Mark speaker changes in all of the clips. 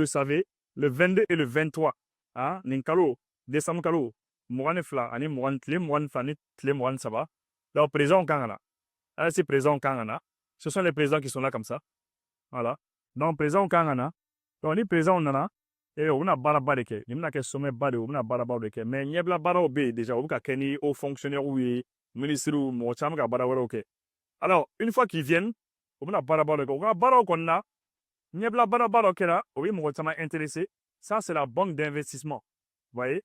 Speaker 1: le savez, le 22 et le 23, hein, Ninkalo, décembre Kalo, Mourane Fla, Ani Mourane Tle, Mourane Fani, Tle Mourane Saba, leur président Kangana. Alors, c'est président Kangana. Ce sont les présidents qui sont là comme ça. Voilà. Donc, président Kangana, donc, les présidents Nana, et on a barabadeke, on a que sommet bade, on a barabadeke, mais il y a la barabé déjà, on a kenny aux fonctionnaires ou ministres ou mocham ka barabadeke. Alors, une fois qu'ils viennent, on a barabadeke, on a barabadeke, il y a la barabadeke là, oui, mon intéressé. Ça, c'est la banque d'investissement. Vous voyez?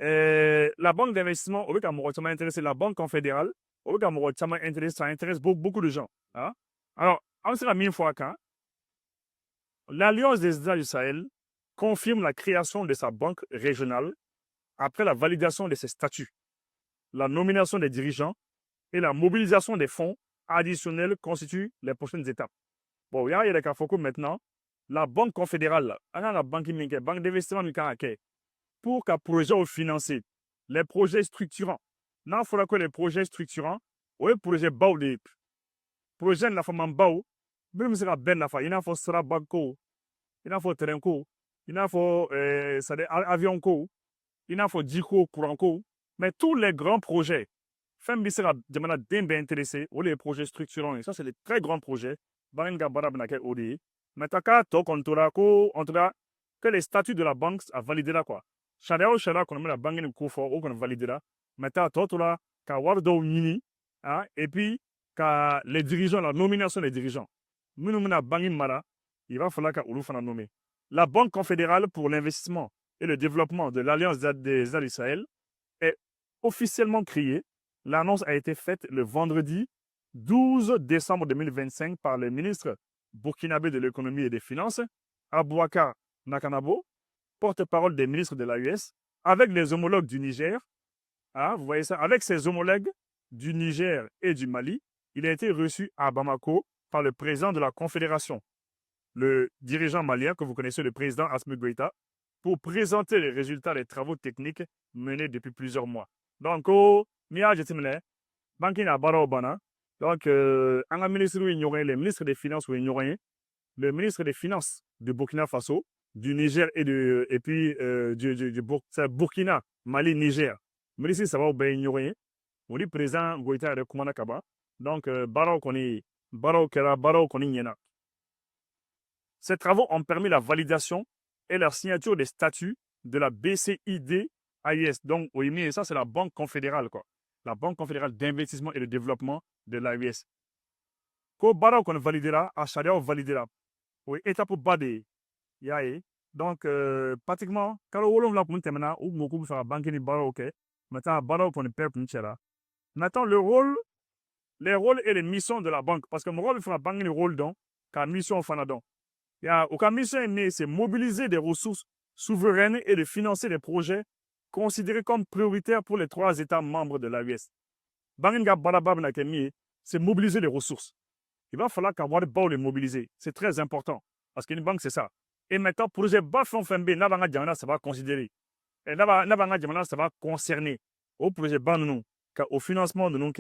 Speaker 1: La banque d'investissement, au lieu intéressé la banque confédérale, au lieu ça intéresse beaucoup de gens. Hein? Alors, on sera mille fois quand l'Alliance des États du Sahel confirme la création de sa banque régionale après la validation de ses statuts, la nomination des dirigeants et la mobilisation des fonds additionnels constituent les prochaines étapes. Bon, il y a des cas maintenant, la banque confédérale, la banque d'investissement pour qu'un projet financier, les projets structurants, il faudra que les projets structurants, ou les projets bas de projets de la femme bas, même si ben la fa, il faut sera banco, il faut terrain co, il faut avion co, il faut diko courant co, mais tous les grands projets, femme sera de manière bien intéressé, ou les projets structurants, et ça c'est les très grands projets, baringa barab na ke odi, mais taka to kontora ko, en tout cas, que les statuts de la banque a validé là quoi. Charia qu'on met la banque de coufort ou qu'on valide là, mais t'as tout là, qu'à Wardo Nini, et puis qu'à les dirigeants, la nomination des dirigeants. Nous nous la banque Mara, il va falloir qu'à Ouloufana nommer. La Banque confédérale pour l'investissement et le développement de l'Alliance des États du Sahel est officiellement créée. L'annonce a été faite le vendredi 12 décembre 2025 par le ministre burkinabé de l'économie et des finances, Abouakar Nakanabo, porte-parole des ministres de l'AES, avec les homologues du Niger. Vous voyez ça, avec ses homologues du Niger et du Mali, il a été reçu à Bamako par le président de la Confédération, le dirigeant malien que vous connaissez, le président Assimi Goïta, pour présenter les résultats des travaux techniques menés depuis plusieurs mois. Donc, donc, un ministre ignoré, le ministre des Finances ou ignoré, le ministre des Finances de Burkina Faso, du Niger et puis du Burkina, Mali, Niger. Mais ici, ça va bien ignorer. On dit président Goïta de Koumana Kaba. Donc, Ces travaux ont permis la validation et la signature des statuts de la BCID AIS. Donc, oui, ça, c'est la Banque confédérale, quoi. La Banque confédérale d'investissement et de développement de l'AIS. Ko Barao qu'on validera, à Sharia on validera. Oui, étape bade. Yaye. Donc, pratiquement, quand on l'a pour terminer, ou beaucoup pour faire la banque ni Barao, ok. Maintenant, Barao pour ne perdre une chéra. Maintenant, les rôles et les missions de la banque. Parce que mon rôle, il faut la banque, le rôle donc, car mission, on fait donc. Aucune mission, c'est mobiliser des ressources souveraines et de financer des projets considérés comme prioritaires pour les 3 États membres de l'AES. Banginga Barabab Nakemi, c'est mobiliser les ressources. Il va falloir qu'avoir des les mobiliser. C'est très important. Parce qu'une banque, c'est ça. Et maintenant, projet Bafon Fembe, Nabanga Djamana, ça va considérer. Et Nabanga Djamana, ça va concerner. Au projet Ban, au financement de nous,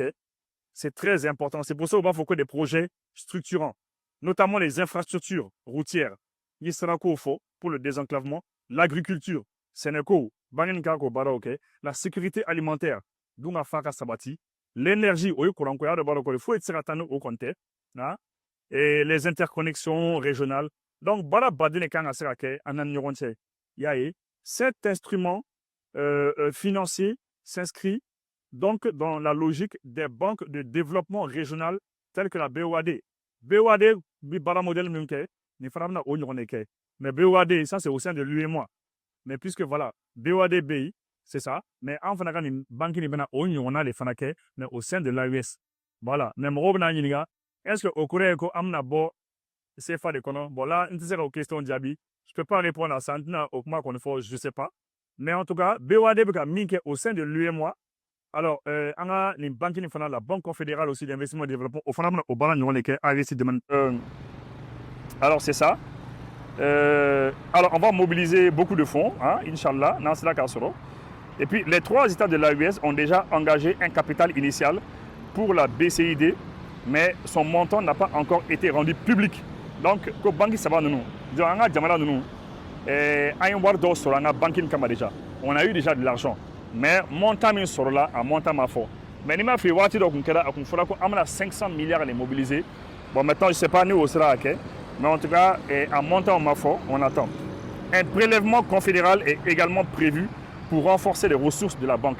Speaker 1: c'est très important. C'est pour ça qu'il faut que des projets structurants, notamment les infrastructures routières, pour le désenclavement, l'agriculture, la sécurité alimentaire, l'énergie, et les interconnexions régionales. Donc, cet instrument financier s'inscrit donc dans la logique des banques de développement régional telles que la BOAD. BOAD, mais BOAD, ça c'est au sein de l'UEMOA. Mais puisque voilà, BOAD BI, c'est ça. Mais en fait, on a les fanake, mais au sein de l'AES. Voilà. Est-ce que au Corée, c'est fait de connaître? Bon, là, une aux questions Diaby. Je ne peux pas répondre à ça. Je ne sais pas. Mais en tout cas, BOAD, au sein de l'UEMOA. Alors, on a les banques, la Banque confédérale aussi d'investissement et de développement. Alors, c'est ça. Alors, on va mobiliser beaucoup de fonds, hein, Inch'Allah, dans cela Kassoro. Et puis, les 3 États de l'AES ont déjà engagé un capital initial pour la BCID, mais son montant n'a pas encore été rendu public. Donc, banque ça va nous. un ward sur la banking comme déjà. On a eu déjà de l'argent. Mais montant min sur là, à montant ma fort. Mais il m'a fait voir qu'on fera qu'on a 500 milliards à les mobiliser. Bon, maintenant, je ne sais pas nous où sera, okay? Mais en tout cas, à montant ma fort, on attend. Un prélèvement confédéral est également prévu pour renforcer les ressources de la banque.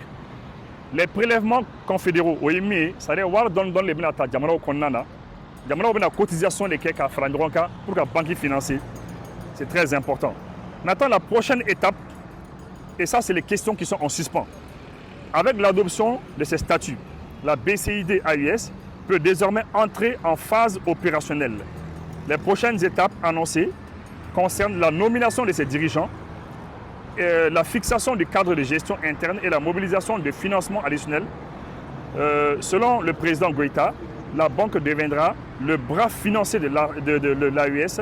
Speaker 1: Les prélèvements confédéraux, c'est-à-dire voir dans les bénéfices de Jamaro Konana, Jamaro a cotisation de quelques francs pour la banque financière. C'est très important. Maintenant, la prochaine étape, et ça, c'est les questions qui sont en suspens. Avec l'adoption de ces statuts, la BCID AUS peut désormais entrer en phase opérationnelle. Les prochaines étapes annoncées concernent la nomination de ses dirigeants, la fixation du cadre de gestion interne et la mobilisation de financements additionnels. Selon le président Goïta, la banque deviendra le bras financier de l'AUS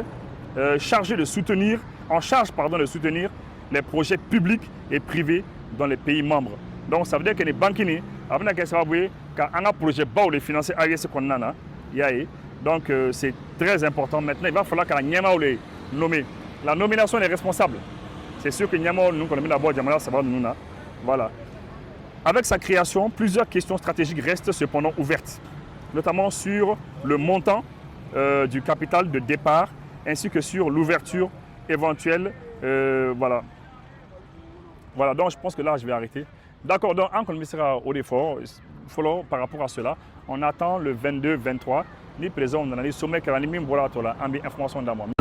Speaker 1: chargé de soutenir, de soutenir les projets publics et privés dans les pays membres. Donc ça veut dire que les banques, avant un projet bas ou les financer AUS qu'on a, donc c'est très important. Maintenant, il va falloir que la Nyama ou les nommer. La nomination des responsables. C'est sûr que Nyama, nous connaissons d'abord Djamala, ça va nous. Voilà. Avec sa création, plusieurs questions stratégiques restent cependant ouvertes, notamment sur le montant du capital de départ ainsi que sur l'ouverture éventuelle. Voilà. Voilà, donc je pense que là, je vais arrêter. D'accord, donc on commencera au effort. Par rapport à cela, on attend le 22-23. Ni présent, on a les sommets qui ont animé, voilà, information d'amour.